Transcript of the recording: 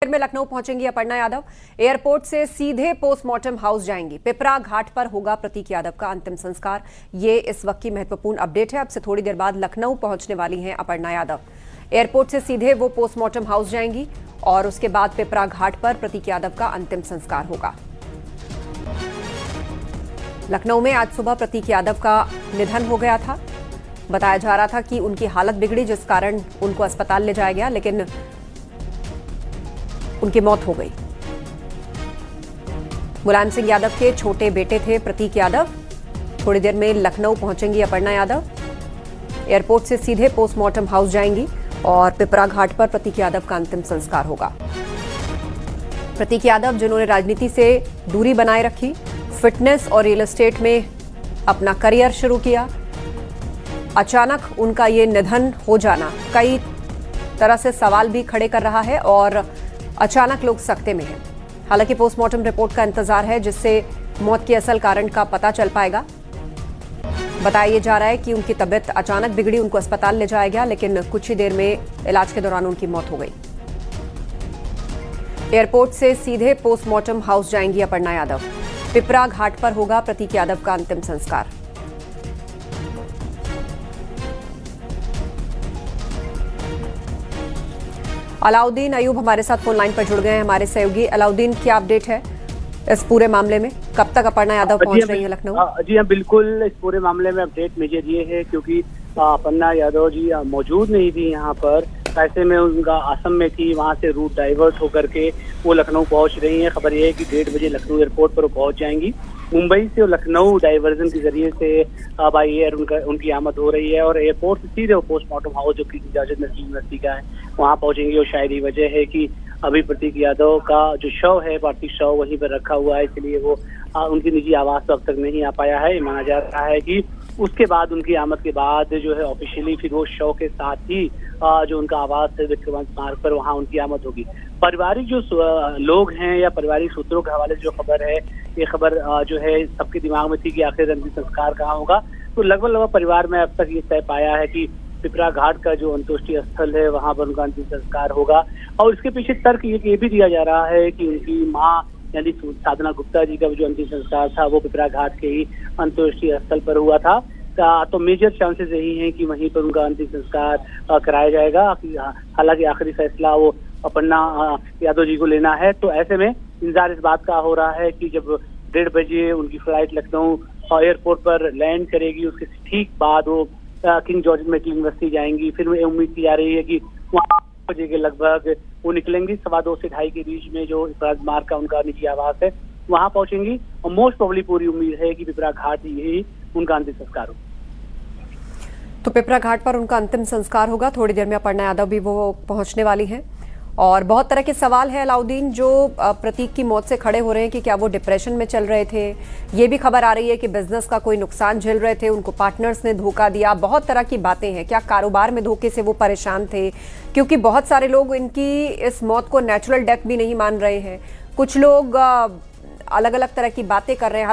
देर में लखनऊ पहुंचेंगी अपर्णा यादव। एयरपोर्ट से सीधे पोस्टमार्टम हाउस जाएंगी। पिपरा घाट पर होगा प्रतीक यादव का अंतिम संस्कार। ये इस वक्त की महत्वपूर्ण अपडेट है। अब से थोड़ी देर बाद लखनऊ पहुंचने वाली हैं अपर्णा यादव। एयरपोर्ट से सीधे वो पोस्टमार्टम हाउस जाएंगी और उसके बाद पिपरा घाट पर प्रतीक यादव का अंतिम संस्कार होगा। लखनऊ में आज सुबह प्रतीक यादव का निधन हो गया था। बताया जा रहा था कि उनकी हालत बिगड़ी, जिस कारण उनको अस्पताल ले जाया गया, लेकिन उनकी मौत हो गई। मुलायम सिंह यादव के छोटे बेटे थे प्रतीक यादव। थोड़ी देर में लखनऊ पहुंचेंगी अपर्णा यादव। एयरपोर्ट से सीधे पोस्टमार्टम हाउस जाएंगी और पिपरा घाट पर प्रतीक यादव का अंतिम संस्कार होगा। प्रतीक यादव, जिन्होंने राजनीति से दूरी बनाए रखी, फिटनेस और रियल एस्टेट में अपना करियर शुरू किया, अचानक उनका ये निधन हो जाना कई तरह से सवाल भी खड़े कर रहा है और अचानक लोग सकते में हैं। हालांकि पोस्टमार्टम रिपोर्ट का इंतजार है, जिससे मौत के असल कारण का पता चल पाएगा। बताया जा रहा है कि उनकी तबीयत अचानक बिगड़ी, उनको अस्पताल ले जाया गया, लेकिन कुछ ही देर में इलाज के दौरान उनकी मौत हो गई। एयरपोर्ट से सीधे पोस्टमार्टम हाउस जाएंगी अपर्णा यादव। पिपरा घाट पर होगा प्रतीक यादव का अंतिम संस्कार। अलाउद्दीन अयूब हमारे साथ फोन लाइन पर जुड़ गए हैं, हमारे सहयोगी। अलाउद्दीन, क्या अपडेट है इस पूरे मामले में? कब तक अपर्णा यादव पहुंच रही है लखनऊ? जी हाँ, बिल्कुल। इस पूरे मामले में अपडेट मेजर ये है क्योंकि अपर्णा यादव जी मौजूद नहीं थी यहाँ पर। ऐसे में उनका असम में थी, वहाँ से रूट डाइवर्ट होकर के वो लखनऊ पहुंच रही हैं। खबर ये है कि 1:30 बजे लखनऊ एयरपोर्ट पर वो पहुंच जाएंगी। मुंबई से लखनऊ डाइवर्जन के जरिए से बाई एयर उनकी आमद हो रही है और एयरपोर्ट से सीधे वो पोस्टमार्टम हाउस, जो कि इजाजत नसीम यूनिवर्सिटी का है, वहाँ पहुंचेंगी। और शायद ये वजह है कि अभी प्रतीक यादव का जो शव है, पार्थिव शव, वहीं पर रखा हुआ है, इसलिए वो उनकी निजी आवास तो अब तक नहीं आ पाया है। माना जा रहा है कि उसके बाद, उनकी आमद के बाद जो है ऑफिशियली फिर वो शव के साथ ही जो उनका आवास है विक्रमांक मार्ग पर, वहाँ उनकी आमद होगी। पारिवारिक जो लोग हैं या पारिवारिक सूत्रों के हवाले से जो खबर है, ये खबर जो है सबके दिमाग में थी कि आखिर अंतिम संस्कार कहाँ होगा। तो लगभग परिवार में अब तक ये तय पाया है कि पिपरा घाट का जो अंत्येष्टि स्थल है, वहाँ पर उनका अंतिम संस्कार होगा। और इसके पीछे तर्क ये भी दिया जा रहा है कि उनकी माँ यानी साधना गुप्ता जी का जो अंतिम संस्कार था, वो पिपरा घाट के ही अंत्येष्टि स्थल पर हुआ था। तो मेजर चांसेस यही हैं कि वहीं पर उनका अंतिम संस्कार कराया जाएगा। हालांकि आखिरी फैसला वो अपर्णा यादव जी को लेना है। तो ऐसे में इंतजार इस बात का हो रहा है कि जब 1:30 बजे उनकी फ्लाइट लखनऊ एयरपोर्ट पर लैंड करेगी, उसके ठीक बाद वो किंग जॉर्ज मेडिकल यूनिवर्सिटी जाएंगी। फिर उम्मीद की जा रही है कि वहाँ बजे के लगभग वो निकलेंगी। 2:15 से 2:30 के बीच में जो मार्ग का उनका निजी आवास है, वहाँ पहुंचेंगी। और मोस्ट प्रोबेबली पूरी उम्मीद है कि पिपरा घाट यही उनका अंतिम संस्कार हो। तो पिपरा घाट पर उनका अंतिम संस्कार होगा। थोड़ी देर में अपर्णा यादव भी वो पहुंचने वाली हैं। और बहुत तरह के सवाल है अलाउद्दीन, जो प्रतीक की मौत से खड़े हो रहे हैं कि क्या वो डिप्रेशन में चल रहे थे। ये भी खबर आ रही है कि बिजनेस का कोई नुकसान झेल रहे थे, उनको पार्टनर्स ने धोखा दिया। बहुत तरह की बातें हैं। क्या कारोबार में धोखे से वो परेशान थे? क्योंकि बहुत सारे लोग इनकी इस मौत को नेचुरल डेथ भी नहीं मान रहे हैं। कुछ लोग अलग अलग तरह की बातें कर रहे हैं।